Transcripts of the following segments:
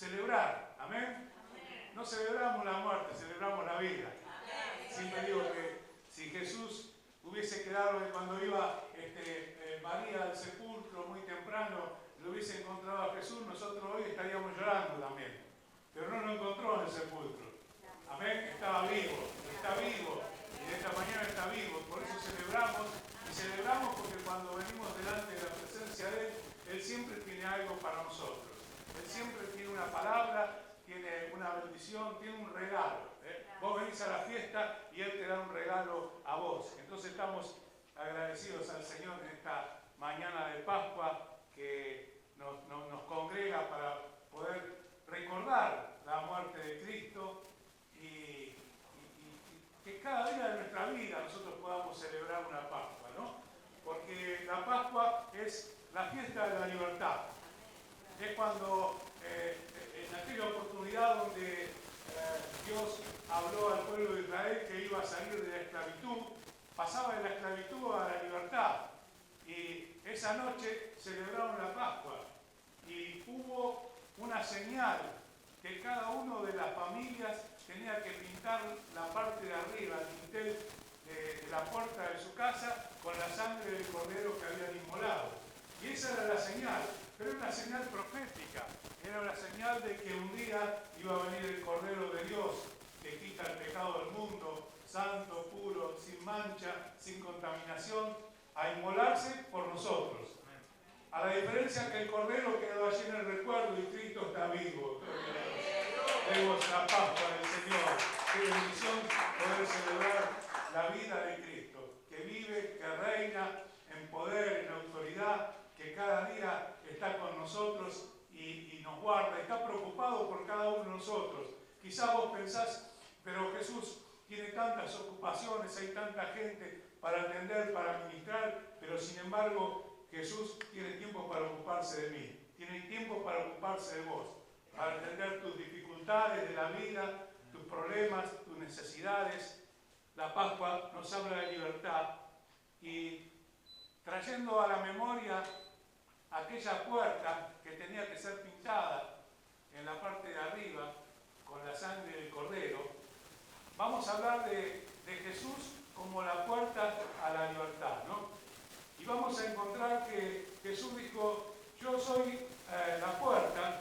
celebrar. ¿Amén? No celebramos la muerte, celebramos la vida. Siempre digo que si Jesús hubiese quedado cuando iba María al sepulcro muy temprano, lo hubiese encontrado a Jesús, nosotros hoy estaríamos llorando también. Pero no lo encontró en el sepulcro. Amén, estaba vivo, está vivo. Y esta mañana está vivo. Por eso celebramos. Y celebramos porque cuando venimos delante de la presencia de Él, Él siempre tiene algo para nosotros. Él siempre tiene una palabra, tiene una bendición, tiene un regalo. Vos venís a la fiesta y Él te da un regalo a vos. Entonces estamos agradecidos al Señor en esta mañana de Pascua que nos congrega para poder recordar la muerte de Cristo y que cada día de nuestra vida nosotros podamos celebrar una Pascua, ¿no? Porque la Pascua es la fiesta de la libertad. Es cuando, en aquella oportunidad donde Dios habló al pueblo de Israel que iba a salir de la esclavitud, pasaba de la esclavitud a la libertad. Y esa noche celebraron la Pascua y hubo una señal que cada uno de las familias tenía que pintar la parte de arriba, el dintel de la puerta de su casa con la sangre del cordero que habían inmolado. Y esa era la señal, pero era una señal profética, era una señal de que un día iba a venir el Cordero de Dios que quita el pecado del mundo, santo, puro, sin mancha, sin contaminación, a inmolarse por nosotros. A la diferencia que el Cordero quedó allí en el recuerdo y Cristo está vivo. Demos la Pascua del Señor. Qué bendición poder celebrar la vida de Cristo, que vive, que reina en poder, en autoridad, que cada día está con nosotros y nos guarda, está preocupado por cada uno de nosotros. Quizás vos pensás, pero Jesús tiene tantas ocupaciones, hay tanta gente para atender, para ministrar, pero sin embargo Jesús tiene tiempo para ocuparse de mí, tiene tiempo para ocuparse de vos, para atender tus dificultades de la vida, tus problemas, tus necesidades. La Pascua nos habla de libertad y trayendo a la memoria aquella puerta que tenía que ser pintada en la parte de arriba con la sangre del Cordero, vamos a hablar de Jesús como la puerta a la libertad, ¿no? Y vamos a encontrar que Jesús dijo, yo soy la puerta,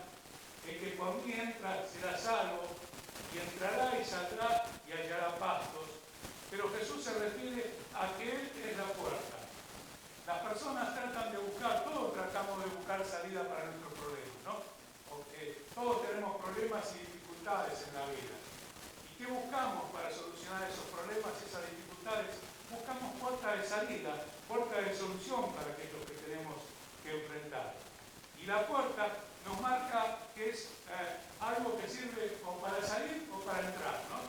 el que por mí entra será salvo, y entrará y saldrá y hallará pastos. Pero Jesús se refiere a que Él es la puerta. Las personas tratan de buscar, todos tratamos de buscar salida para nuestros problemas, ¿no? Porque todos tenemos problemas y dificultades en la vida. ¿Y qué buscamos para solucionar esos problemas y esas dificultades? Buscamos puertas de salida, puertas de solución para aquellos que tenemos que enfrentar. Y la puerta nos marca que es algo que sirve o para salir o para entrar, ¿no?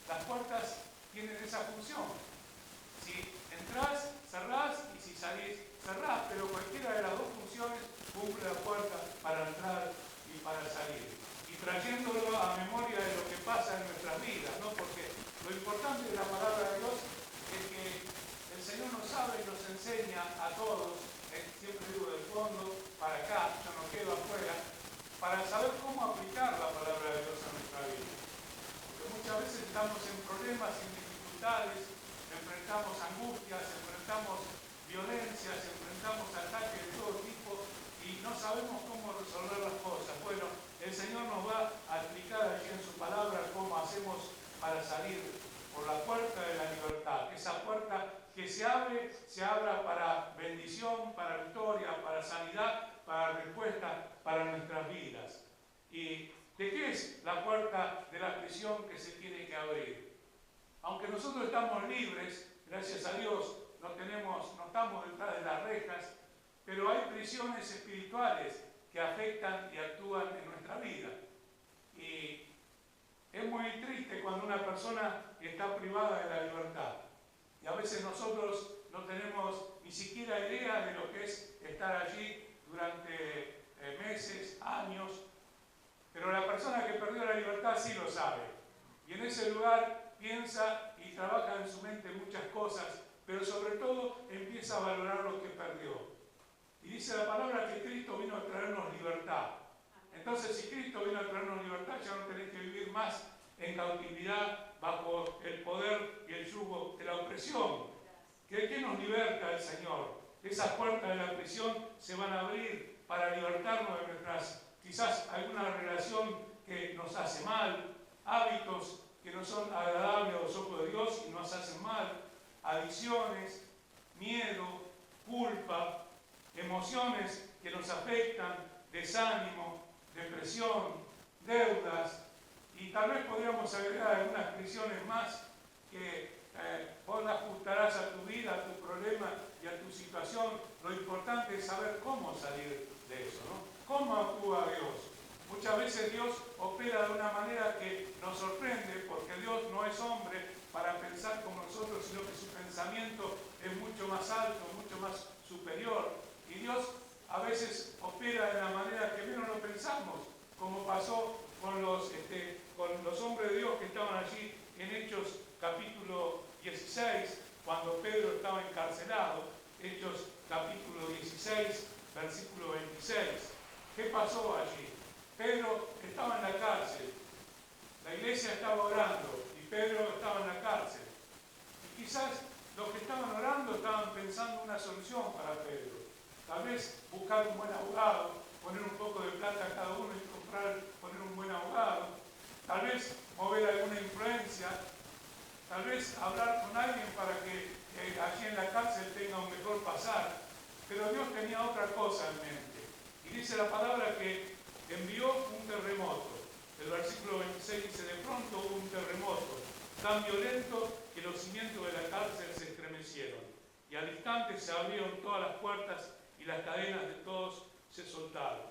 Las puertas tienen esa función. Si entrás, cerrás, y si salís, cerrás, pero cualquiera de las dos funciones cumple la puerta para entrar y para salir. Y trayéndolo a memoria de lo que pasa en nuestras vidas, ¿no? Porque lo importante de la palabra de Dios es que el Señor nos habla y nos enseña a todos, siempre digo del fondo para acá, yo no quedo afuera, para saber cómo aplicar la palabra de Dios a nuestra vida. Porque muchas veces estamos en problemas, en dificultades, enfrentamos angustias, enfrentamos violencias, enfrentamos ataques de todo tipo y no sabemos cómo resolver las cosas. Bueno, el Señor nos va a explicar allí en su palabra cómo hacemos para salir por la puerta de la libertad. Esa puerta que se abra para bendición, para victoria, para sanidad, para respuesta para nuestras vidas. ¿Y de qué es la puerta de la prisión que se tiene que abrir? Aunque nosotros estamos libres, gracias a Dios, no estamos detrás de las rejas, pero hay prisiones espirituales que afectan y actúan en nuestra vida. Y es muy triste cuando una persona está privada de la libertad. Y a veces nosotros no tenemos ni siquiera idea de lo que es estar allí durante meses, años, pero la persona que perdió la libertad sí lo sabe. Y en ese lugar piensa y trabaja en su mente muchas cosas, pero sobre todo empieza a valorar lo que perdió. Y dice la palabra que Cristo vino a traernos libertad. Entonces, si Cristo vino a traernos libertad, ya no tenés que vivir más en cautividad bajo el poder y el yugo de la opresión. ¿Qué nos liberta el Señor? Esas puertas de la prisión se van a abrir para libertarnos de nuestras, quizás alguna relación que nos hace mal, hábitos que no son agradables a los ojos de Dios y nos hacen mal, adicciones, miedo, culpa, emociones que nos afectan, desánimo, depresión, deudas, y tal vez podríamos agregar algunas prisiones más que vos las ajustarás a tu vida, a tu problema y a tu situación. Lo importante es saber cómo salir de eso, ¿no? ¿Cómo actúa Dios? Muchas veces Dios opera de una manera que nos sorprende, porque Dios no es hombre para pensar como nosotros, sino que su pensamiento es mucho más alto, mucho más superior. Y Dios a veces opera de la manera que menos lo pensamos, como pasó con los hombres de Dios que estaban allí en Hechos capítulo 16, cuando Pedro estaba encarcelado. Hechos capítulo 16, versículo 26. ¿Qué pasó allí? Pedro estaba en la cárcel, la iglesia estaba orando y Pedro estaba en la cárcel. Y quizás los que estaban orando estaban pensando una solución para Pedro. Tal vez buscar un buen abogado, poner un poco de plata a cada uno y poner un buen abogado. Tal vez mover alguna influencia. Tal vez hablar con alguien para que allí en la cárcel tenga un mejor pasar. Pero Dios tenía otra cosa en mente. Y dice la palabra que envió un terremoto. El versículo 26 dice: de pronto hubo un terremoto tan violento que los cimientos de la cárcel se estremecieron. Y al instante se abrieron todas las puertas y las cadenas de todos se soltaron.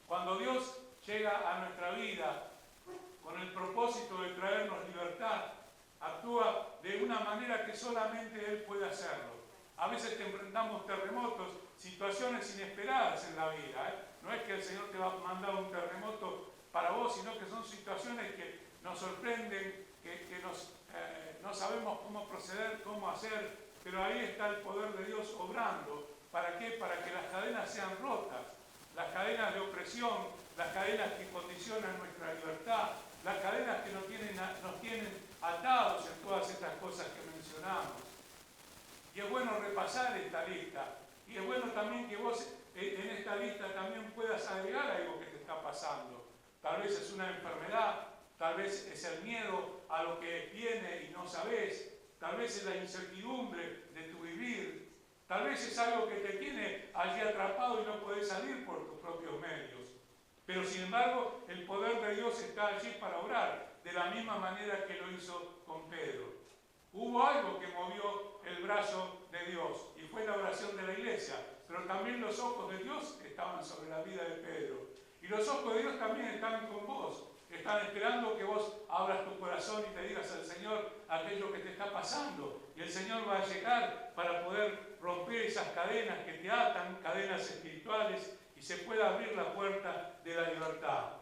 Cuando Dios llega a nuestra vida con el propósito de traernos libertad, actúa de una manera que solamente Él puede hacerlo. A veces te enfrentamos terremotos, situaciones inesperadas en la vida. No es que el Señor te va a mandar un terremoto para vos, sino que son situaciones que nos sorprenden, que no sabemos cómo proceder, cómo hacer, pero ahí está el poder de Dios obrando. ¿Para qué? Para que las cadenas sean rotas, las cadenas de opresión, las cadenas que condicionan nuestra libertad, las cadenas que nos tienen atados en todas estas cosas que mencionamos. Y es bueno repasar esta lista, y es bueno también que vos en esta lista también puedas agregar algo que te está pasando. Tal vez es una enfermedad, tal vez es el miedo a lo que viene y no sabés, tal vez es la incertidumbre de tu vivir, tal vez es algo que te tiene allí atrapado y no podés salir por tus propios medios. Pero sin embargo, el poder de Dios está allí para obrar, de la misma manera que lo hizo con Pedro. Hubo algo que movió el brazo de Dios, y fue la oración de la iglesia, pero también los ojos de Dios estaban sobre la vida de Pedro. Y los ojos de Dios también están con vos. Están esperando que vos abras tu corazón y te digas al Señor aquello que te está pasando. Y el Señor va a llegar para poder romper esas cadenas que te atan, cadenas espirituales, y se pueda abrir la puerta de la libertad.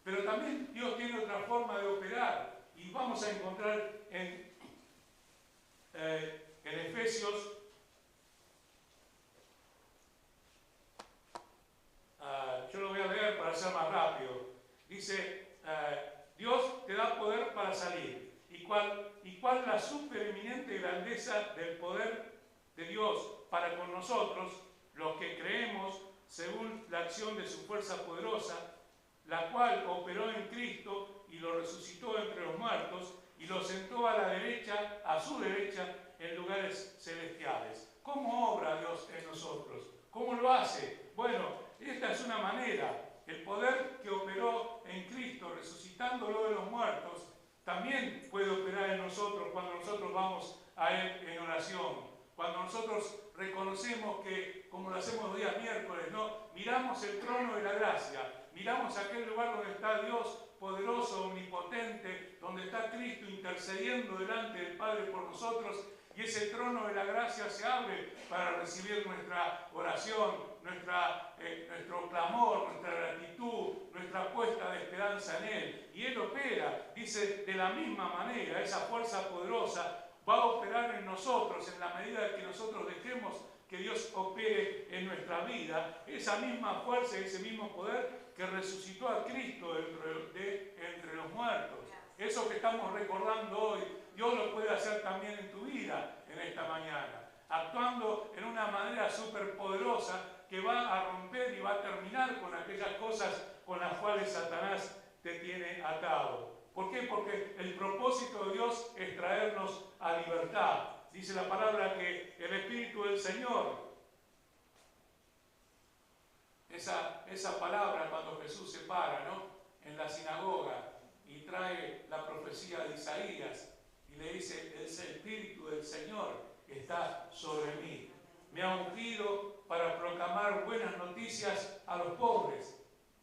Pero también Dios tiene otra forma de operar. Y vamos a encontrar en Efesios, yo lo voy a leer para ser más rápido. Dice, Dios te da poder para salir. ¿Y cuál la supereminente grandeza del poder de Dios para con nosotros, los que creemos, según la acción de su fuerza poderosa, la cual operó en Cristo y lo resucitó entre los muertos y lo sentó a la derecha, a su derecha, en lugares celestiales? ¿Cómo obra Dios en nosotros? ¿Cómo lo hace? Bueno, esta es una manera. El poder que operó en Cristo, resucitándolo de los muertos, también puede operar en nosotros cuando nosotros vamos a Él en oración. Cuando nosotros reconocemos que, como lo hacemos los días miércoles, ¿no? Miramos el trono de la gracia, miramos aquel lugar donde está Dios poderoso, omnipotente, donde está Cristo intercediendo delante del Padre por nosotros, y ese trono de la gracia se abre para recibir nuestra oración, nuestro clamor, nuestra gratitud, nuestra puesta de esperanza en Él. Y Él opera, dice, de la misma manera, esa fuerza poderosa va a operar en nosotros en la medida que nosotros dejemos que Dios opere en nuestra vida. Esa misma fuerza, ese mismo poder que resucitó a Cristo entre los muertos. Eso que estamos recordando hoy, Dios lo puede hacer también en tu vida en esta mañana, actuando en una manera superpoderosa que va a romper y va a terminar con aquellas cosas con las cuales Satanás te tiene atado. ¿Por qué? Porque el propósito de Dios es traernos a libertad. Dice la palabra que el Espíritu del Señor, esa palabra cuando Jesús se para, ¿no?, en la sinagoga y trae la profecía de Isaías y le dice: el Espíritu del Señor está sobre mí. Me ha ungido para proclamar buenas noticias a los pobres.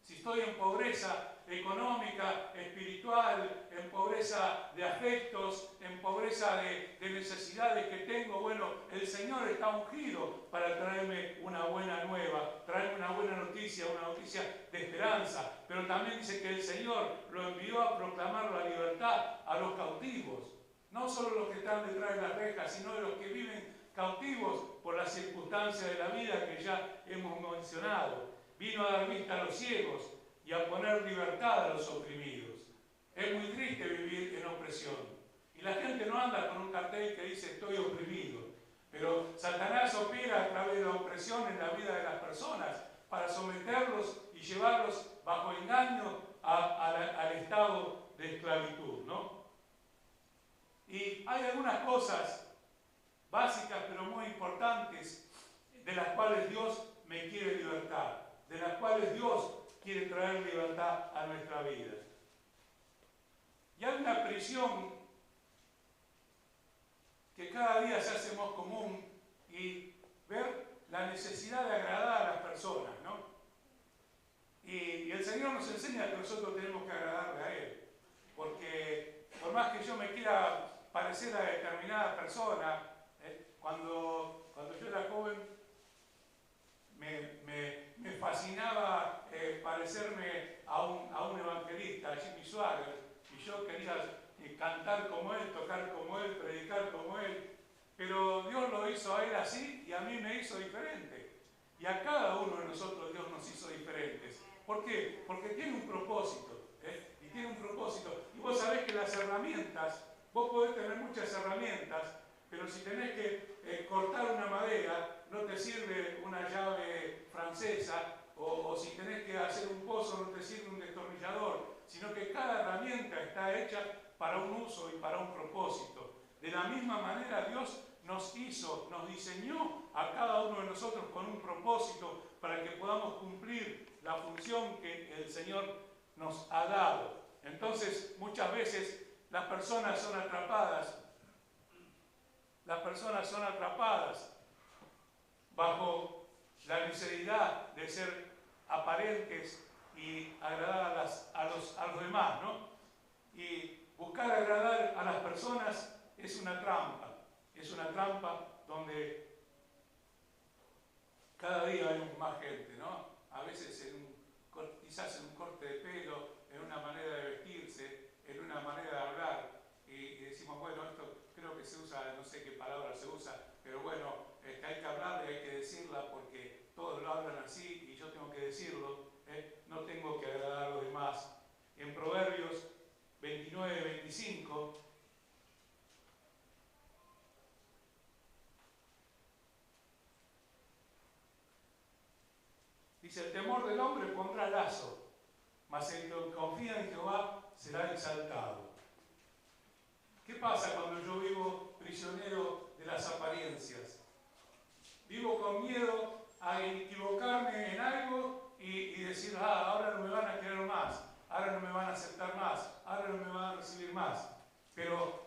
Si estoy en pobreza económica, espiritual, en pobreza de afectos, en pobreza de necesidades que tengo, bueno, el Señor está ungido para traerme una buena nueva, traerme una buena noticia, una noticia de esperanza. Pero también dice que el Señor lo envió a proclamar la libertad a los cautivos, no solo los que están detrás de las rejas, sino de los que viven cautivos por las circunstancias de la vida que ya hemos mencionado. Vino a dar vista a los ciegos y a poner libertad a los oprimidos. Es muy triste vivir en opresión. Y la gente no anda con un cartel que dice estoy oprimido. Pero Satanás opera a través de la opresión en la vida de las personas para someterlos y llevarlos bajo engaño al estado de esclavitud, ¿no? Y hay algunas cosas básicas pero muy importantes de las cuales Dios me quiere libertar, de las cuales Dios quiere traer libertad a nuestra vida. Y hay una prisión que cada día se hace más común, y ver la necesidad de agradar a las personas, ¿no? Y el Señor nos enseña que nosotros tenemos que agradarle a Él, porque por más que yo me quiera parecer a determinada persona, cuando yo era joven me fascinaba parecerme a un evangelista, a Jimmy Swaggart, y yo quería cantar como él, tocar como él, predicar como él, pero Dios lo hizo a él así y a mí me hizo diferente. Y a cada uno de nosotros Dios nos hizo diferentes. ¿Por qué? Porque tiene un propósito, y tiene un propósito. Y vos sabés que las herramientas, vos podés tener muchas herramientas, pero si tenés que cortar una madera, no te sirve una llave francesa, o si tenés que hacer un pozo, no te sirve un destornillador, sino que cada herramienta está hecha para un uso y para un propósito. De la misma manera Dios nos hizo, nos diseñó a cada uno de nosotros con un propósito para que podamos cumplir la función que el Señor nos ha dado. Entonces, muchas veces las personas son atrapadas bajo la necesidad de ser aparentes y agradar a los demás, ¿no? Y buscar agradar a las personas es una trampa donde cada día hay más gente, ¿no? A veces quizás en un corte de pelo, en una manera de vestirse, en una manera de hablar, y decimos, bueno, esto creo que se usa, no sé qué palabra se usa, pero bueno, hay que hablarla y hay que decirla porque todos lo hablan así y yo tengo que decirlo, no tengo que agradar a los demás. En Proverbios 29-25 dice: el temor del hombre pondrá lazo, mas el que confía en Jehová será exaltado. ¿Qué pasa cuando yo vivo prisionero de las apariencias? Vivo con miedo a equivocarme en algo y decir, ahora no me van a querer más, ahora no me van a aceptar más, ahora no me van a recibir más. Pero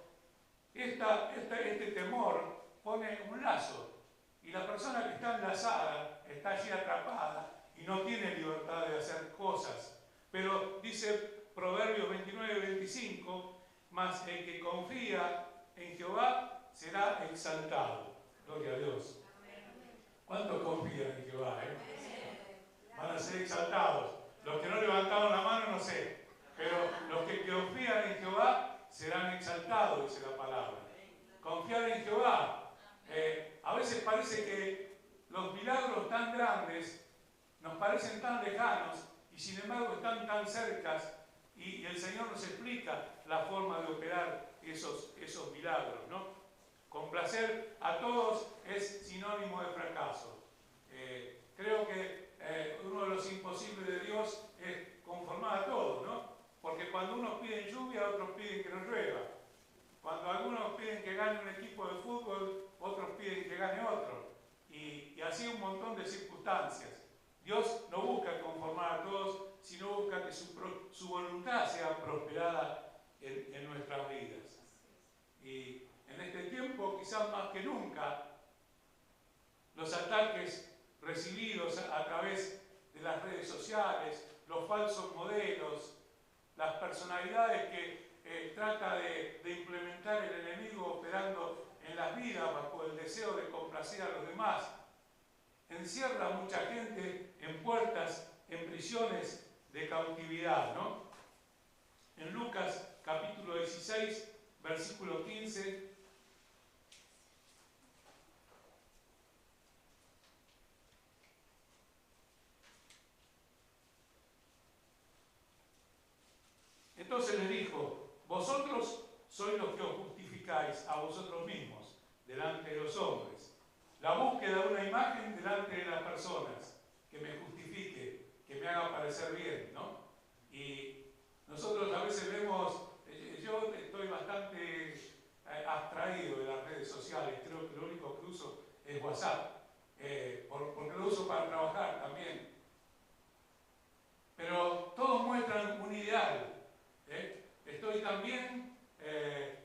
este temor pone un lazo, y la persona que está enlazada está allí atrapada y no tiene libertad de hacer cosas. Pero dice Proverbios 29-25, mas el que confía en Jehová será exaltado. Gloria a Dios. ¿Cuántos confían en Jehová? Van a ser exaltados. Los que no levantaron la mano, no sé. Pero los que confían en Jehová serán exaltados, dice la palabra. Confiar en Jehová. A veces parece que los milagros tan grandes nos parecen tan lejanos, y y sin embargo están tan cercas y el Señor nos explica la forma de operar esos milagros, ¿no? Complacer a todos es sinónimo de fracaso. Creo que uno de los imposibles de Dios es conformar a todos, ¿no? Porque cuando unos piden lluvia, otros piden que no llueva. Cuando algunos piden que gane un equipo de fútbol, otros piden que gane otro. Y así un montón de circunstancias. Dios no busca conformar a todos, sino busca que su voluntad sea prosperada en nuestras vidas. Y en este tiempo, quizás más que nunca, los ataques recibidos a través de las redes sociales, los falsos modelos, las personalidades que trata de implementar el enemigo operando en las vidas bajo el deseo de complacer a los demás, encierra a mucha gente en puertas, en prisiones de cautividad, ¿no? En Lucas capítulo 16, versículo 15, entonces les dijo: vosotros sois los que os justificáis a vosotros mismos delante de los hombres. La búsqueda de una imagen delante de las personas que me justifique, que me haga parecer bien, ¿no? Y nosotros a veces vemos, yo estoy bastante abstraído de las redes sociales, creo que lo único que uso es WhatsApp, porque lo uso para trabajar también. Pero todos muestran un ideal. Estoy tan bien,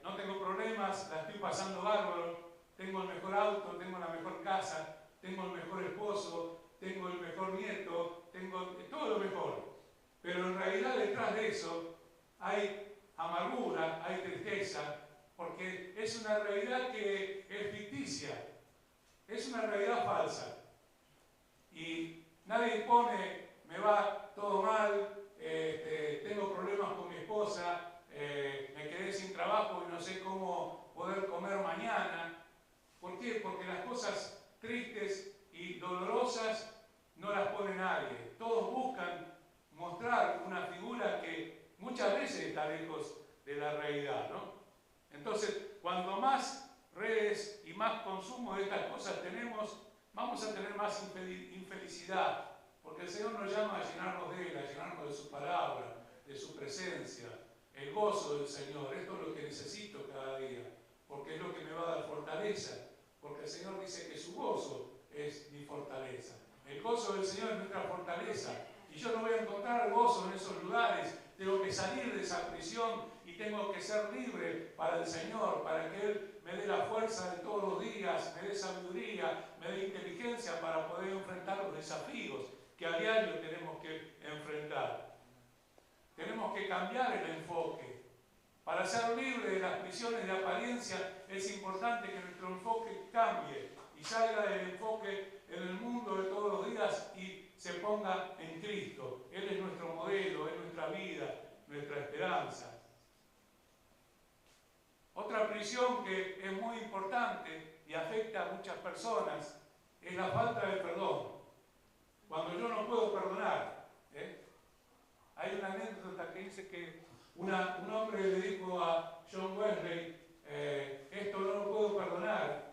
no tengo problemas, la estoy pasando bárbaro, tengo el mejor auto, tengo la mejor casa, tengo el mejor esposo, tengo el mejor nieto, tengo todo lo mejor. Pero en realidad detrás de eso hay amargura, hay tristeza, porque es una realidad que es ficticia, es una realidad falsa. Y nadie pone, me va todo mal, tengo problemas con mi esposa, me quedé sin trabajo y no sé cómo poder comer mañana. ¿Por qué? Porque las cosas tristes y dolorosas no las pone nadie. Todos buscan mostrar una figura que muchas veces está lejos de la realidad, ¿no? Entonces, cuando más redes y más consumo de estas cosas tenemos, vamos a tener más infelicidad, porque el Señor nos llama a llenarnos de Él, a llenarnos de su palabra, de su presencia, el gozo del Señor. Esto es lo que necesito cada día, porque es lo que me va a dar fortaleza, porque el Señor dice que su gozo es mi fortaleza. El gozo del Señor es nuestra fortaleza, y yo no voy a encontrar gozo en esos lugares. Tengo que salir de esa prisión y tengo que ser libre para el Señor, para que Él me dé la fuerza de todos los días, me dé sabiduría, me dé inteligencia para poder enfrentar los desafíos que a diario tenemos que enfrentar. Tenemos que cambiar el enfoque. Para ser libre de las prisiones de apariencia es importante que nuestro enfoque cambie y salga del enfoque en el mundo de todos los días y se ponga en Cristo. Él es nuestro modelo, es nuestra vida, nuestra esperanza. Otra prisión que es muy importante y afecta a muchas personas es la falta de perdón. Cuando yo no puedo perdonar, hay una anécdota que dice que un hombre le dijo a John Wesley, esto no lo puedo perdonar,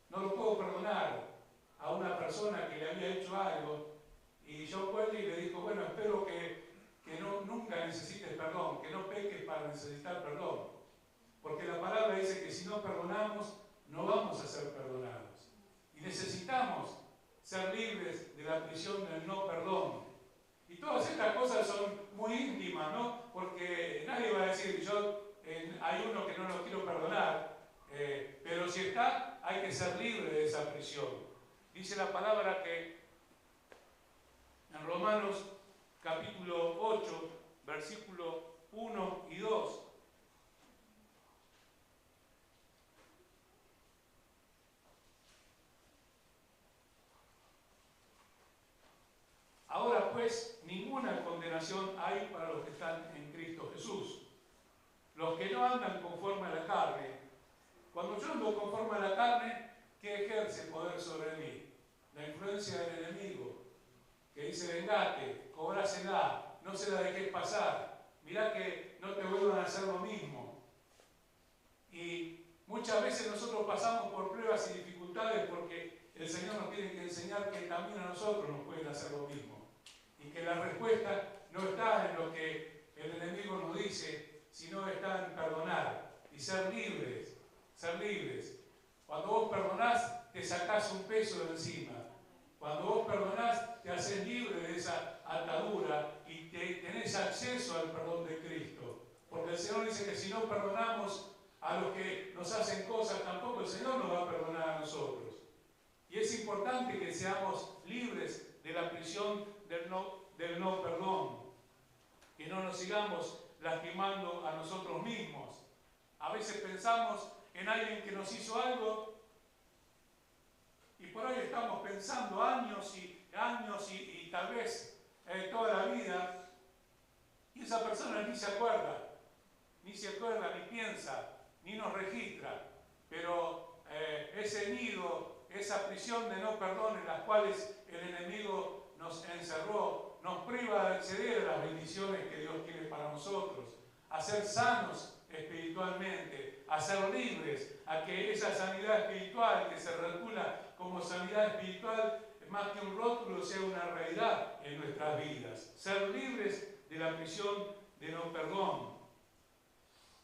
no lo puedo perdonar a una persona que le había hecho algo. Y John Wesley le dijo, bueno, espero que nunca necesites perdón, que no peques para necesitar perdón. Porque la palabra dice que si no perdonamos, no vamos a ser perdonados. Y necesitamos ser libres de la prisión del no perdón. Y todas estas cosas son muy íntimas, ¿no? Porque nadie va a decir, hay uno que no lo quiero perdonar, pero si está, hay que ser libre de esa prisión. Dice la palabra que en Romanos capítulo 8, versículo 1 y 2, ahora pues ninguna condenación hay para los que están en Cristo Jesús. Los que no andan conforme a la carne. Cuando yo ando conforme a la carne, ¿qué ejerce poder sobre mí? La influencia del enemigo, que dice: vengate, cobrásela, no se la dejes pasar, mirá que no te vuelvan a hacer lo mismo. Y muchas veces nosotros pasamos por pruebas y dificultades porque el Señor nos tiene que enseñar que también a nosotros nos pueden hacer lo mismo. Y que la respuesta no está en lo que el enemigo nos dice, sino está en perdonar y ser libres, ser libres. Cuando vos perdonás, te sacás un peso de encima. Cuando vos perdonás, te haces libre de esa atadura y tenés acceso al perdón de Cristo. Porque el Señor dice que si no perdonamos a los que nos hacen cosas, tampoco el Señor nos va a perdonar a nosotros. Y es importante que seamos libres de la prisión del no perdón. Que no nos sigamos lastimando a nosotros mismos. A veces pensamos en alguien que nos hizo algo y por ahí estamos pensando años y tal vez toda la vida, y esa persona ni se acuerda, ni piensa, ni nos registra, pero ese nido, esa prisión de no perdón en las cuales el enemigo nos encerró, nos priva de acceder a las bendiciones que Dios quiere para nosotros, a ser sanos espiritualmente, a ser libres, a que esa sanidad espiritual que se regula como sanidad espiritual, más que un rótulo, sea una realidad en nuestras vidas. Ser libres de la prisión de no perdón.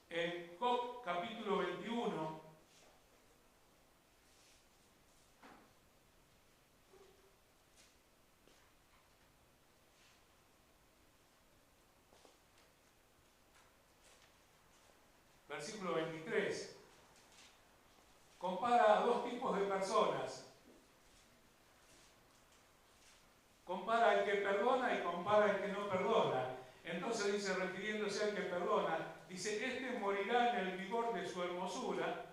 En Job capítulo 21, versículo 23, compara a dos tipos de personas. Compara al que perdona y compara al que no perdona. Entonces dice, refiriéndose al que perdona, dice: este morirá en el vigor de su hermosura,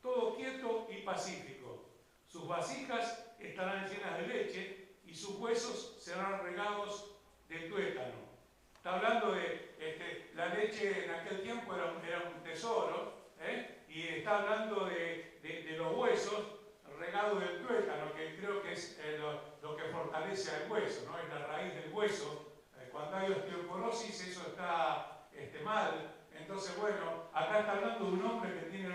todo quieto y pacífico. Sus vasijas estarán llenas de leche y sus huesos serán regados de tuétano. Está hablando de la leche. En aquel tiempo era un tesoro, y está hablando de los huesos regados del tuétano, que creo que es lo que fortalece al hueso, ¿no? Es la raíz del hueso. Cuando hay osteoporosis, eso está mal. Entonces, bueno, acá está hablando de un hombre que tiene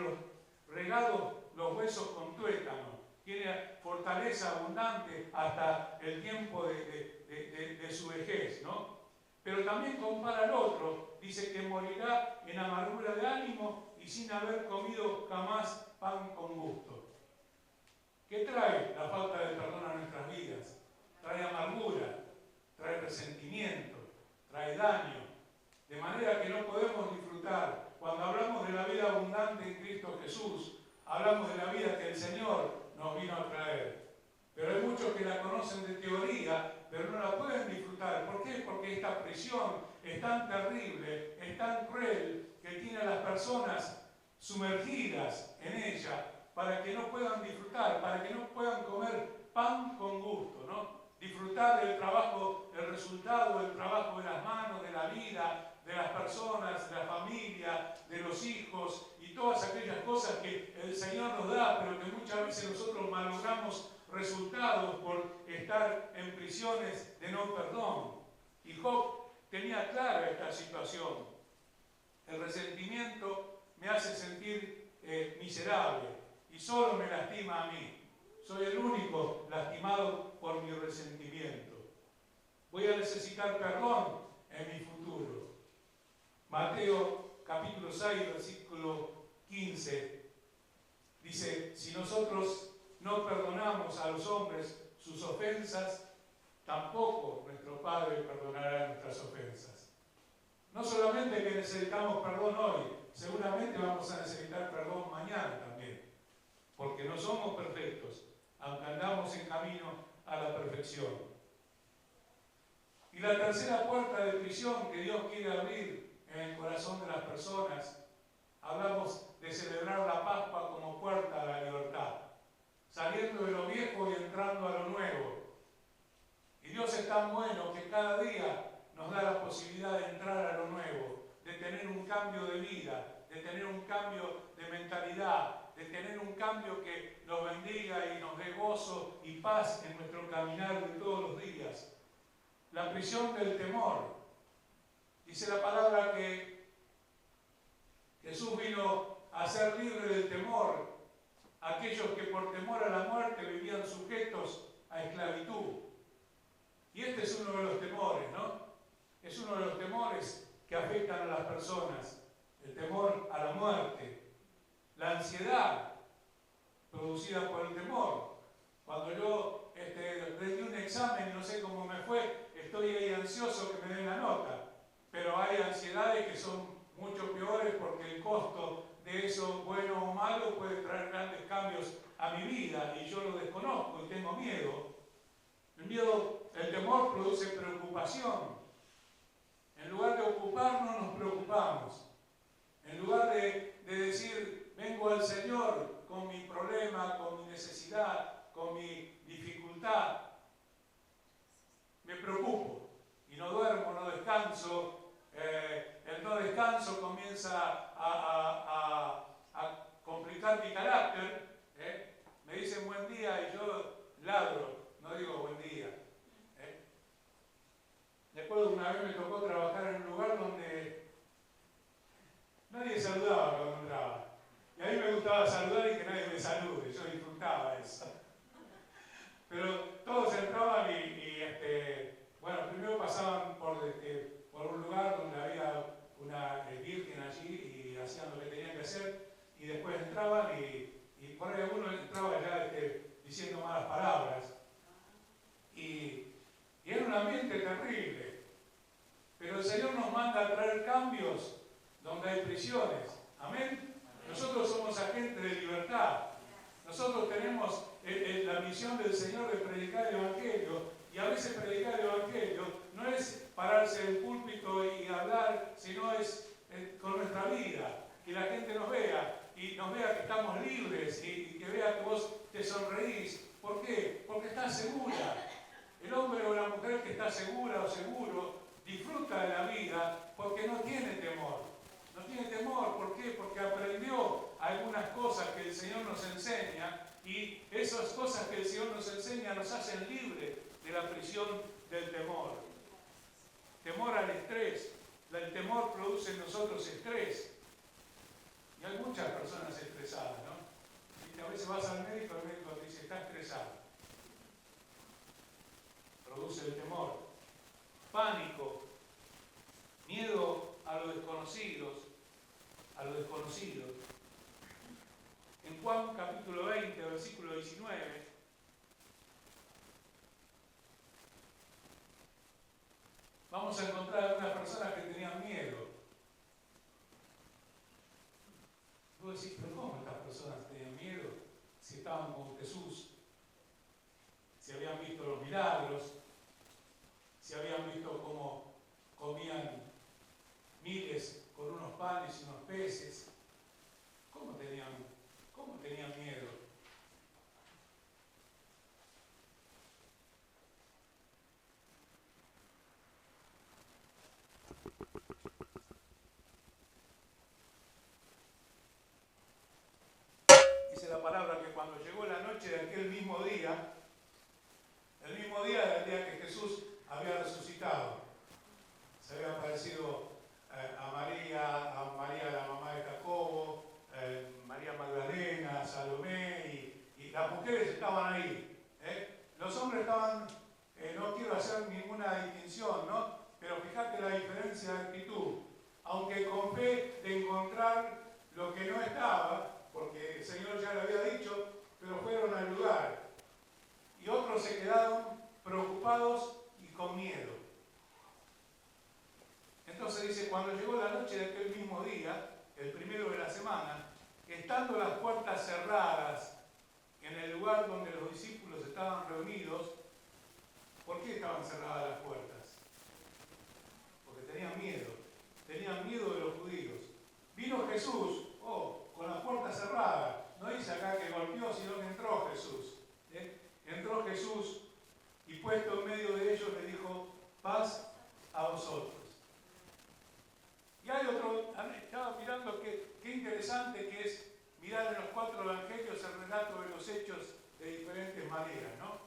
regados los huesos con tuétano, tiene fortaleza abundante hasta el tiempo de su vejez, ¿no? Pero también compara al otro, dice que morirá en amargura de ánimo y sin haber comido jamás pan con gusto. ¿Qué trae la falta de perdón a nuestras vidas? Trae amargura, trae resentimiento, trae daño, de manera que no podemos disfrutar. Cuando hablamos de la vida abundante en Cristo Jesús, hablamos de la vida que el Señor nos vino a traer. Pero hay muchos que la conocen de teoría, pero no la pueden disfrutar. ¿Por qué? Porque esta prisión es tan terrible, es tan cruel, que tiene a las personas sumergidas en ella, para que no puedan disfrutar, para que no puedan comer pan con gusto, ¿no? Disfrutar del trabajo, el resultado del trabajo de las manos, de la vida, de las personas, de la familia, de los hijos y todas aquellas cosas que el Señor nos da, pero que muchas veces nosotros malogramos resultados por estar en prisiones de no perdón. Y Job tenía clara esta situación. El resentimiento me hace sentir miserable y solo me lastima a mí. Soy el único lastimado por mi resentimiento. Voy a necesitar perdón en mi futuro. Mateo capítulo 6, versículo 15, dice: si nosotros no perdonamos a los hombres sus ofensas, tampoco nuestro Padre perdonará nuestras ofensas. No solamente que necesitamos perdón hoy, seguramente vamos a necesitar perdón mañana también, porque no somos perfectos, aunque andamos en camino a la perfección. Y la tercera puerta de prisión que Dios quiere abrir en el corazón de las personas, hablamos de celebrar la Pascua como puerta a la libertad, saliendo de lo viejo y entrando a lo nuevo. Y Dios es tan bueno que cada día nos da la posibilidad de entrar a lo nuevo, de tener un cambio de vida, de tener un cambio de mentalidad, de tener un cambio que nos bendiga y nos dé gozo y paz en nuestro caminar de todos los días. la prisión del temor. Dice la palabra que Jesús vino a hacer libre del temor a aquellos que por temor a la muerte vivían sujetos a esclavitud. Y este es uno de los temores, ¿no? Es uno de los temores que afectan a las personas. El temor a la muerte, la ansiedad producida por el temor. Cuando yo rendí un examen y no sé cómo me fue, estoy ahí ansioso que me den la nota. Pero hay ansiedades que son mucho peores porque el costo de eso, bueno o malo, puede traer grandes cambios a mi vida y yo lo desconozco y tengo miedo. El temor produce preocupación. En lugar de ocuparnos, nos preocupamos. En lugar de decir, vengo al Señor con mi problema, con mi necesidad, con mi dificultad, me preocupo y no duermo, no descanso. El no descanso comienza a complicar mi carácter. Me dicen buen día y yo ladro, no digo buen día. Después una vez me tocó trabajar en un lugar donde nadie saludaba cuando entraba. Y a mí me gustaba saludar y que nadie me salude, yo disfrutaba eso. Pero todos entraban bueno, primero pasaban por un lugar donde había una virgen allí y hacían lo que tenían que hacer, y después entraban y por ahí uno entraba ya diciendo malas palabras. Y era un ambiente terrible. Pero el Señor nos manda a traer cambios donde hay prisiones. Amén. Nosotros somos agentes de libertad. Nosotros tenemos la misión del Señor de predicar el Evangelio, y a veces predicar el Evangelio no es pararse en el púlpito y hablar, sino es con nuestra vida, que la gente nos vea y nos vea que estamos libres y que vea que vos te sonreís. ¿Por qué? Porque estás segura. El hombre o la mujer que está segura o seguro disfruta de la vida porque no tiene temor. No tiene temor, ¿por qué? Porque aprendió algunas cosas que el Señor nos enseña, y esas cosas que el Señor nos enseña nos hacen libres de la prisión del temor. Temor al estrés. El temor produce en nosotros estrés. Y hay muchas personas estresadas, ¿no? Y a veces vas al médico te dice, está estresado. Produce el temor. Pánico. Miedo a lo desconocido. En Juan capítulo 20, versículo 19, vamos a encontrar a unas personas que tenían miedo. Vos decís, pero ¿cómo estas personas tenían miedo? Si estaban con Jesús, si habían visto los milagros, si habían visto cómo comían miles con unos panes y unos peces. ¿Cómo tenían miedo? Dice la palabra que cuando llegó la noche de aquel mismo día, el mismo día del día que Jesús había resucitado, se había aparecido a María la mamá de Jacobo, María Magdalena, Salomé, y las mujeres estaban ahí. Los hombres estaban, no quiero hacer ninguna distinción, ¿no? Pero fíjate la diferencia de actitud. Aunque con fe de encontrar lo que no estaba, porque el Señor ya lo había dicho, pero fueron al lugar. Y otros se quedaron preocupados y con miedo. Entonces dice, cuando llegó la noche de aquel mismo día, el primero de la semana, estando las puertas cerradas en el lugar donde los discípulos estaban reunidos. ¿Por qué estaban cerradas las puertas? Porque tenían miedo de los judíos. Vino Jesús, con las puertas cerradas. No dice acá que golpeó, sino que entró Jesús. Entró Jesús y puesto en medio de ellos le dijo, paz a vosotros. Y hay otro, estaba mirando qué interesante que es mirar en los 4 evangelios el relato de los hechos de diferentes maneras, ¿no?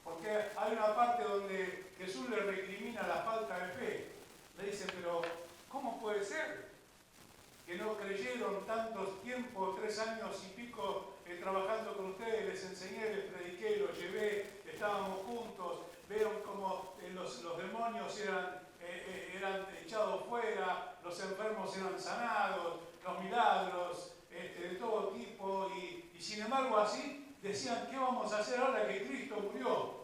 Porque Porque hay una parte donde Jesús le recrimina la falta de fe. Le dice, pero ¿cómo puede ser que no creyeron tantos tiempos, 3 años y pico trabajando con ustedes? Les enseñé, les prediqué, los llevé, estábamos juntos, vieron cómo los demonios eran echados fuera, los enfermos eran sanados, los milagros de todo tipo, y sin embargo así decían, ¿qué vamos a hacer ahora que Cristo murió?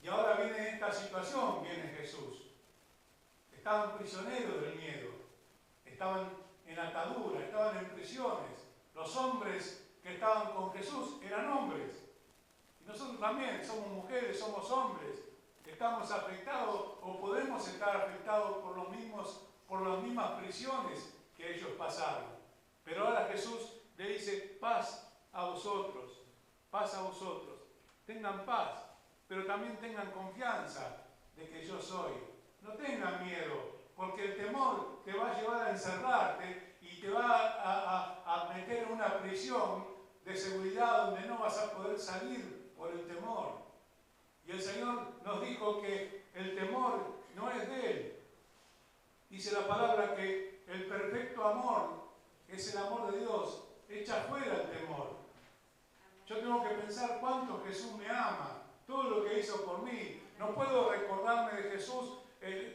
Y ahora viene esta situación, viene Jesús. Estaban prisioneros del miedo, estaban en atadura, estaban en prisiones. Los hombres que estaban con Jesús eran hombres. Y nosotros también somos mujeres, somos hombres. Estamos afectados o podemos estar afectados por las mismas prisiones que ellos pasaron. Pero ahora Jesús le dice, paz a vosotros, paz a vosotros. Tengan paz, pero también tengan confianza de que yo soy. No tengan miedo, porque el temor te va a llevar a encerrarte y te va a meter en una prisión de seguridad donde no vas a poder salir por el temor. Y el Señor nos dijo que el temor no es de Él. Dice la palabra que el perfecto amor es el amor de Dios, echa fuera el temor. Yo tengo que pensar cuánto Jesús me ama, todo lo que hizo por mí. No puedo recordarme de Jesús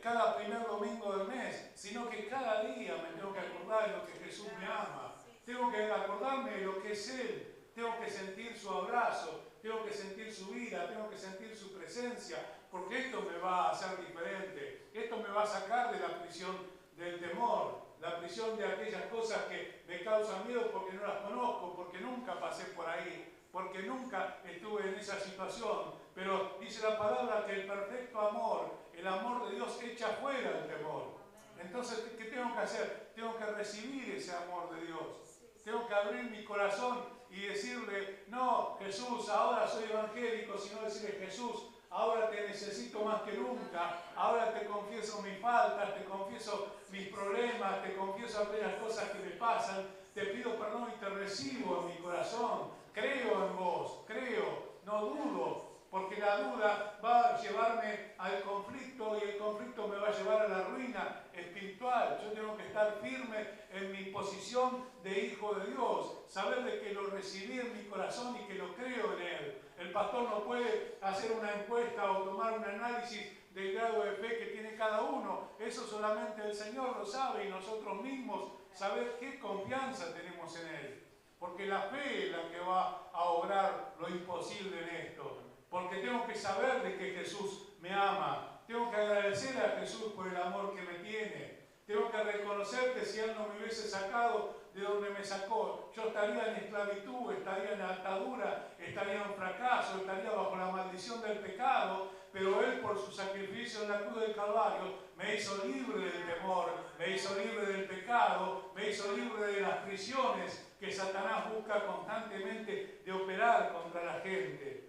cada primer domingo del mes, sino que cada día me tengo que acordar de lo que Jesús me ama. Tengo que acordarme de lo que es Él. Tengo que sentir su abrazo, tengo que sentir su vida, tengo que sentir su presencia, porque esto me va a hacer diferente. Esto me va a sacar de la prisión del temor, la prisión de aquellas cosas que me causan miedo porque no las conozco, porque nunca pasé por ahí, porque nunca estuve en esa situación. Pero dice la palabra que el perfecto amor, el amor de Dios echa fuera el temor. Entonces, ¿qué tengo que hacer? Tengo que recibir ese amor de Dios. Tengo que abrir mi corazón y decirle, no, Jesús, ahora soy evangélico, sino decirle, Jesús, ahora te necesito más que nunca, ahora te confieso mis faltas, te confieso mis problemas, te confieso aquellas cosas que me pasan, te pido perdón y te recibo en mi corazón, creo en vos, creo, no dudo, porque la duda va a llevarme al conflicto y el conflicto me va a llevar a la ruina espiritual. Yo tengo que estar firme en mi posición de hijo de Dios, saber de que lo recibí en mi corazón y que lo creo en Él. El pastor no puede hacer una encuesta o tomar un análisis del grado de fe que tiene cada uno. Eso solamente el Señor lo sabe y nosotros mismos saber qué confianza tenemos en Él. Porque la fe es la que va a obrar lo imposible en esto. Porque tengo que saber de que Jesús me ama. Tengo que agradecer a Jesús por el amor que me tiene. Tengo que reconocer que si Él no me hubiese sacado de donde me sacó, yo estaría en esclavitud, estaría en atadura, estaría en fracaso, estaría bajo la maldición del pecado. Pero Él, por su sacrificio en la cruz del Calvario, me hizo libre del temor, me hizo libre del pecado, me hizo libre de las prisiones que Satanás busca constantemente de operar contra la gente.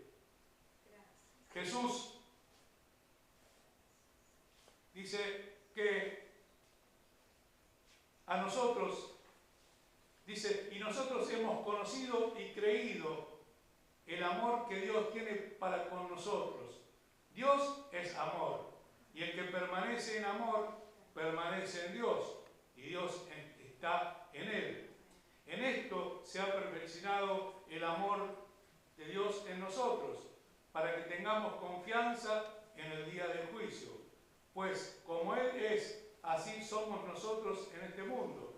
Jesús dice que a nosotros, dice, y nosotros hemos conocido y creído el amor que Dios tiene para con nosotros. Dios es amor, y el que permanece en amor, permanece en Dios, y Dios está en Él. En esto se ha perfeccionado el amor de Dios en nosotros, para que tengamos confianza en el día del juicio. Pues como Él es, así somos nosotros en este mundo.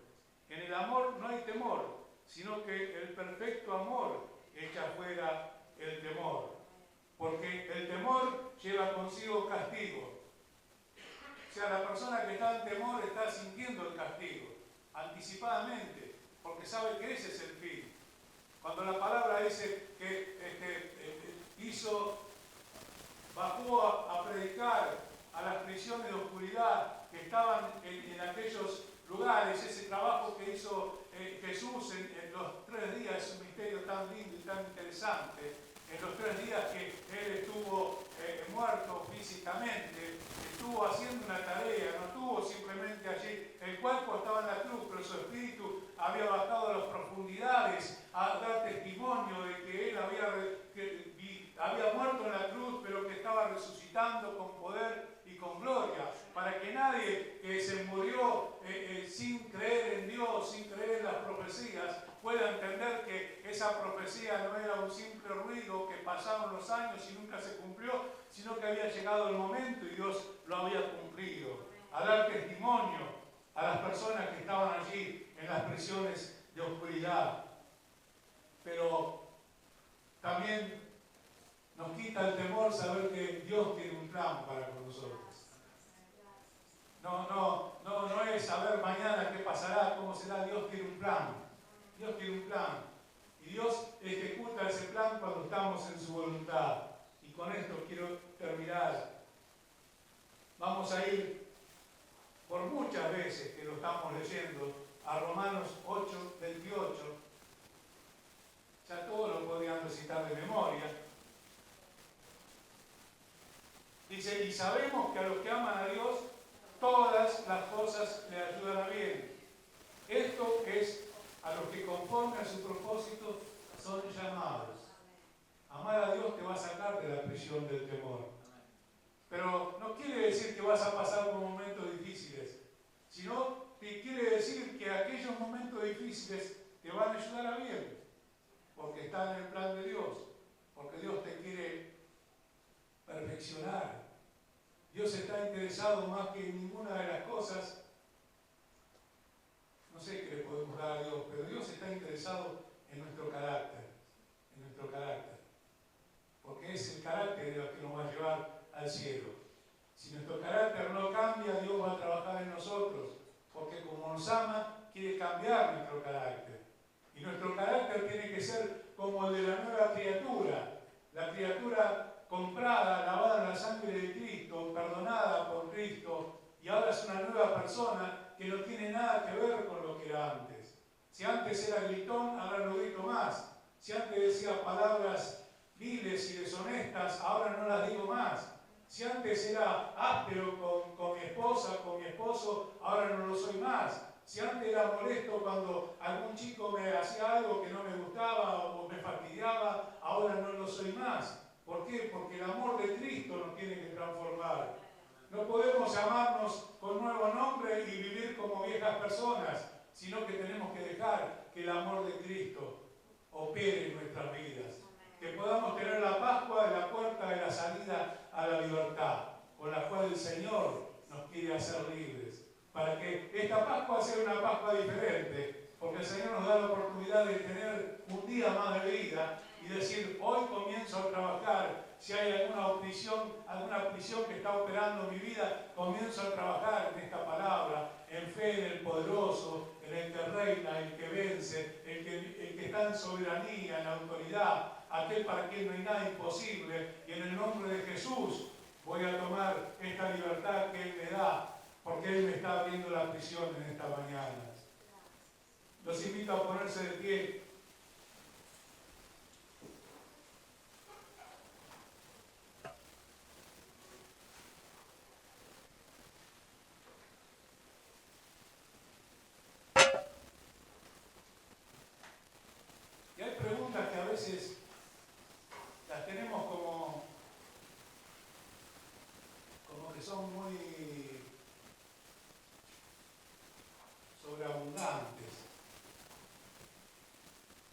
En el amor no hay temor, sino que el perfecto amor echa fuera el temor. Porque el temor lleva consigo castigo. O sea, la persona que está en temor está sintiendo el castigo, anticipadamente, porque sabe que ese es el fin. Cuando la palabra dice que bajó a predicar a las prisiones de oscuridad que estaban en aquellos lugares, ese trabajo que hizo Jesús en los 3 días, es un misterio tan lindo y tan interesante. En los 3 días que Él estuvo muerto físicamente, estuvo haciendo una tarea, no estuvo simplemente allí. El cuerpo estaba en la cruz, pero su espíritu había bajado a las profundidades a dar testimonio de que Él había muerto en la cruz, pero resucitando con poder y con gloria, para que nadie que se murió sin creer en Dios, sin creer en las profecías, pueda entender que esa profecía no era un simple ruido, que pasaron los años y nunca se cumplió, sino que había llegado el momento y Dios lo había cumplido. A dar testimonio a las personas que estaban allí en las prisiones de oscuridad. Pero también nos quita el temor saber que Dios tiene un plan para con nosotros. No es saber mañana qué pasará, cómo será. Dios tiene un plan. Dios tiene un plan. Y Dios ejecuta ese plan cuando estamos en su voluntad. Y con esto quiero terminar. Vamos a ir por muchas veces que lo estamos leyendo a Romanos 8, 28. Ya todos lo podrían recitar de memoria. Dice, y sabemos que a los que aman a Dios, todas las cosas le ayudan a bien. Esto es a los que conforme a su propósito son llamados. Amar a Dios te va a sacar de la prisión del temor. Pero no quiere decir que vas a pasar por momentos difíciles, sino que quiere decir que aquellos momentos difíciles te van a ayudar a bien, porque está en el plan de Dios, porque Dios te quiere perfeccionar. Dios está interesado más que en ninguna de las cosas. No sé qué le podemos dar a Dios, pero Dios está interesado en nuestro carácter, porque es el carácter de lo que nos va a llevar al cielo. Si nuestro carácter no cambia, Dios va a trabajar en nosotros, porque como nos ama, quiere cambiar nuestro carácter. Y nuestro carácter tiene que ser como el de la nueva criatura, la criatura comprada, lavada en la sangre de Cristo, perdonada por Cristo, y ahora es una nueva persona que no tiene nada que ver con lo que era antes. Si antes era gritón, ahora no grito más. Si antes decía palabras viles y deshonestas, ahora no las digo más. Si antes era áspero con mi esposa, con mi esposo, ahora no lo soy más. Si antes era molesto cuando algún chico me hacía algo que no me gustaba o me fastidiaba, ahora no lo soy más. ¿Por qué? Porque el amor de Cristo nos tiene que transformar. No podemos llamarnos con nuevo nombre y vivir como viejas personas, sino que tenemos que dejar que el amor de Cristo opere en nuestras vidas. Que podamos tener la Pascua de la puerta de la salida a la libertad, con la cual el Señor nos quiere hacer libres. Para que esta Pascua sea una Pascua diferente, porque el Señor nos da la oportunidad de tener un día más de vida y decir, hoy comienzo a trabajar. Si hay alguna prisión que está operando en mi vida, comienzo a trabajar en esta palabra, en fe en el poderoso, en el que reina, el que vence, el que está en soberanía, en autoridad, aquel para quien no hay nada imposible, y en el nombre de Jesús voy a tomar esta libertad que Él me da, porque Él me está abriendo la prisión en esta mañana. Los invito a ponerse de pie. Y hay preguntas que a veces las tenemos como que son muy sobreabundantes.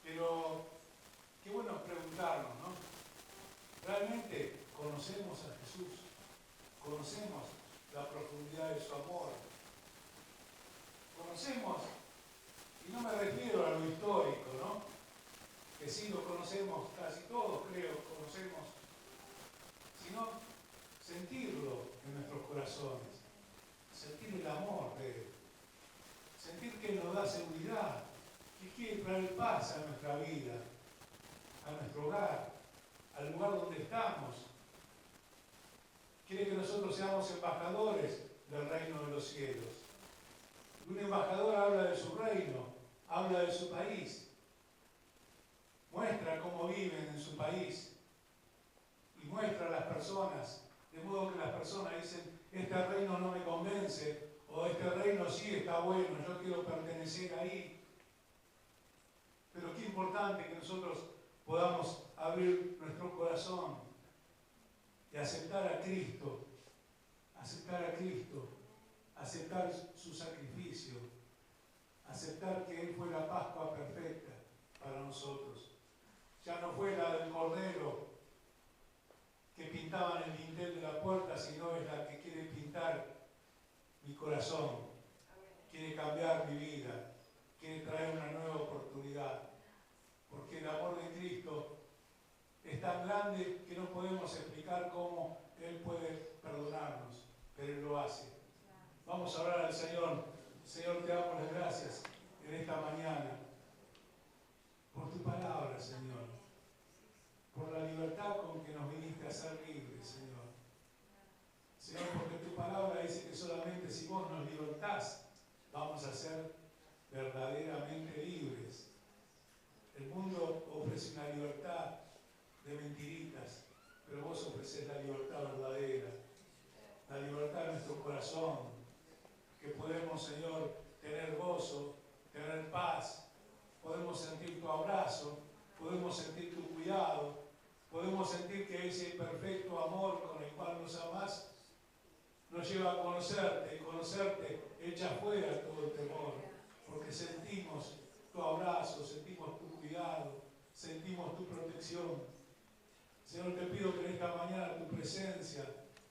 Pero qué bueno es preguntarnos, ¿no? ¿Realmente conocemos a Jesús? ¿Conocemos la profundidad de su amor? ¿Conocemos? Y no me refiero a lo histórico, ¿no? Que sí lo conocemos, casi todos creo, conocemos, sino sentirlo en nuestros corazones, sentir el amor de Él, sentir que Él nos da seguridad, que quiere traer paz a nuestra vida, a nuestro hogar, al lugar donde estamos. Quiere que nosotros seamos embajadores del reino de los cielos. Un embajador habla de su reino, habla de su país, muestra cómo viven en su país y muestra a las personas, de modo que las personas dicen, este reino no me convence, o este reino sí está bueno, yo quiero pertenecer ahí. Pero qué importante que nosotros podamos abrir nuestro corazón y aceptar a Cristo aceptar a Cristo, aceptar su sacrificio, aceptar que Él fue la Pascua perfecta para nosotros. Ya no fue la del Cordero que pintaban el dintel de la puerta, sino es la que quiere pintar mi corazón, quiere cambiar mi vida, quiere traer una nueva oportunidad. Porque el amor de Cristo es tan grande que no podemos explicar cómo Él puede perdonarnos, pero Él lo hace. Vamos a orar al Señor. Señor, te damos las gracias en esta mañana por tu palabra, Señor, por la libertad con que nos viniste a ser libres, Señor. Señor, porque tu palabra dice que solamente si vos nos libertás, vamos a ser verdaderamente libres. El mundo ofrece una libertad de mentiritas, pero vos ofrecés la libertad verdadera, la libertad de nuestro corazón, que podemos, Señor, tener gozo, tener paz, podemos sentir tu abrazo, podemos sentir tu cuidado, podemos sentir que ese perfecto amor con el cual nos amás nos lleva a conocerte, y conocerte echa fuera todo el temor, porque sentimos tu abrazo, sentimos tu cuidado, sentimos tu protección. Señor, te pido que en esta mañana tu presencia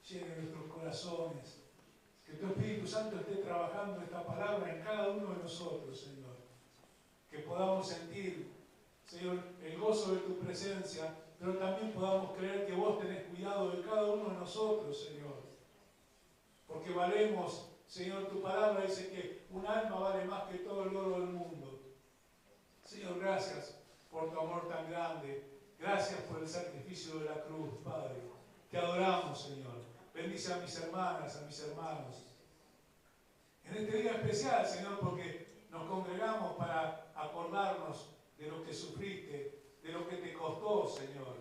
llene nuestros corazones, que tu Espíritu Santo esté trabajando esta palabra en cada uno de nosotros, Señor. Que podamos sentir, Señor, el gozo de tu presencia, pero también podamos creer que vos tenés cuidado de cada uno de nosotros, Señor. Porque valemos, Señor, tu palabra dice que un alma vale más que todo el oro del mundo. Señor, gracias por tu amor tan grande. Gracias por el sacrificio de la cruz, Padre. Te adoramos, Señor. Bendice a mis hermanas, a mis hermanos. En este día especial, Señor, porque nos congregamos para acordarnos de lo que sufriste, de lo que te costó, Señor,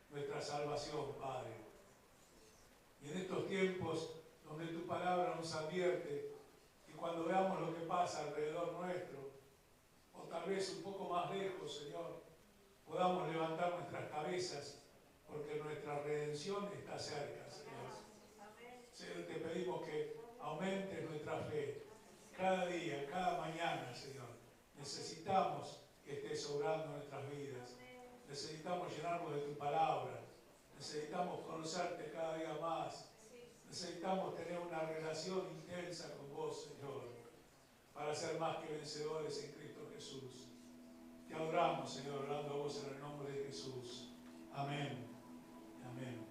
nuestra salvación, Padre. Y en estos tiempos donde tu palabra nos advierte que cuando veamos lo que pasa alrededor nuestro, o tal vez un poco más lejos, Señor, podamos levantar nuestras cabezas, porque nuestra redención está cerca, Señor. Señor, te pedimos que aumentes nuestra fe cada día, cada mañana, Señor. Necesitamos que estés obrando en nuestras vidas. Necesitamos llenarnos de tu palabra. Necesitamos conocerte cada día más. Necesitamos tener una relación intensa con vos, Señor, para ser más que vencedores en Cristo Jesús. Te adoramos, Señor, orando a vos en el nombre de Jesús. Amén. Amén.